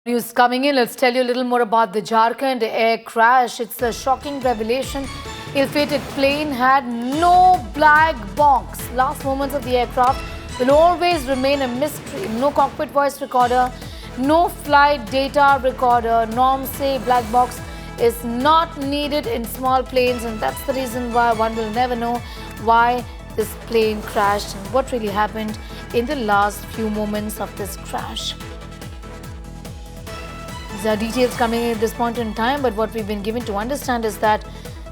News coming in. Let's tell you a little more about the Jharkhand air crash. It's a shocking revelation. Ill-fated plane had no black box. Last moments of the aircraft will always remain a mystery. No cockpit voice recorder, no flight data recorder. Norms say black box is not needed in small planes, and that's the reason why one will never know why this plane crashed and what really happened in the last few moments of this crash. There are details coming in at this point in time, but what we've been given to understand is that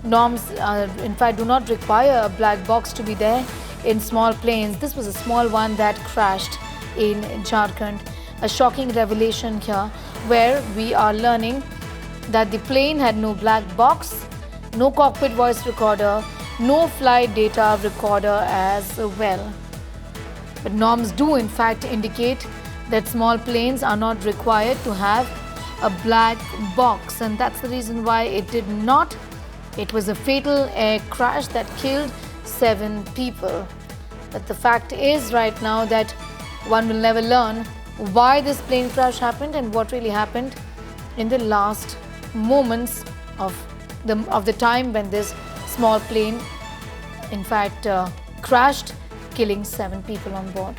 norms, in fact, do not require a black box to be there in small planes. This was a small one that crashed in Jharkhand. A shocking revelation here, where we are learning that the plane had no black box, no cockpit voice recorder, no flight data recorder as well. But norms do in fact indicate that small planes are not required to have a black box, and that's the reason why it did not. It was a fatal air crash that killed 7 people. But the fact is right now that one will never learn why this plane crash happened and what really happened in the last moments of the time when this small plane in fact crashed, killing 7 people on board.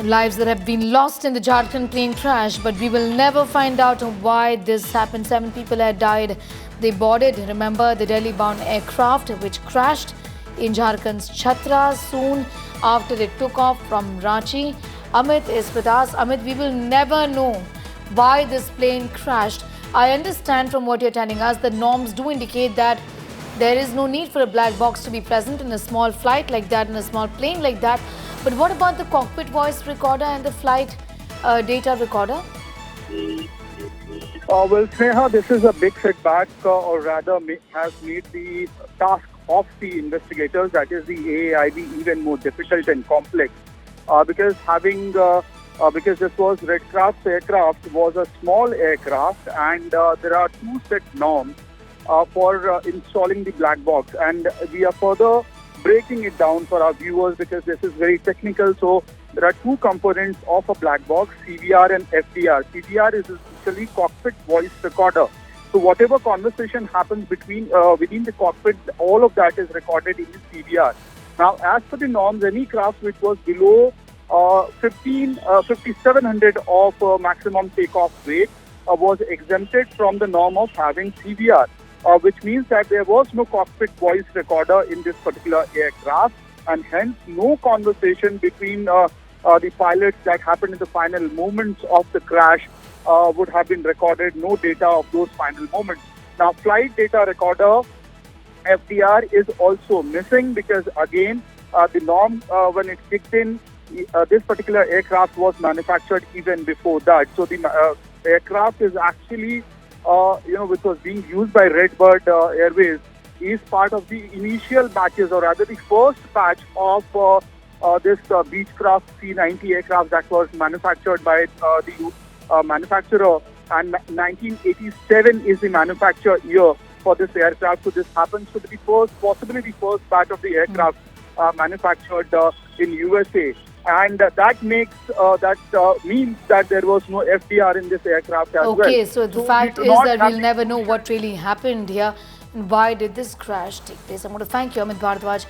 Lives that have been lost in the Jharkhand plane crash, but we will never find out why this happened. 7 people had died. They boarded, remember, the Delhi-bound aircraft which crashed in Jharkhand's Chatra soon after it took off from Ranchi. Amit is with us. Amit, we will never know why this plane crashed. I understand from what you're telling us that norms do indicate that there is no need for a black box to be present in a small flight like that, in a small plane like that. But what about the cockpit voice recorder and the flight data recorder? Well, Sneha, this is a big setback, or rather has made the task of the investigators, that is the AAIB, even more difficult and complex. Because this was Redcraft's aircraft, was a small aircraft, and there are 2 set norms for installing the black box. And we are further breaking it down for our viewers because this is very technical. So there are 2 components of a black box, CVR and FDR. CVR is essentially cockpit voice recorder. So whatever conversation happens within the cockpit, all of that is recorded in the CVR. Now, as per the norms, any craft which was below 5,700 of maximum takeoff weight was exempted from the norm of having CVR. Which means that there was no cockpit voice recorder in this particular aircraft, and hence no conversation between the pilots that happened in the final moments of the crash would have been recorded, no data of those final moments. Now, flight data recorder, FDR, is also missing because, again, the norm, when it kicked in, this particular aircraft was manufactured even before that. So the aircraft is actually which was being used by Redbird Airways, is part of the initial batches, or rather the first batch of this Beechcraft C90 aircraft that was manufactured by the manufacturer, and 1987 is the manufacture year for this aircraft. So this happens to be possibly the first batch of the aircraft manufactured in USA. And that makes means that there was no FDR in this aircraft as well. Okay, so the fact is that we'll never know what really happened here and why did this crash take place. I'm going to thank you, Amit Bharadwaj.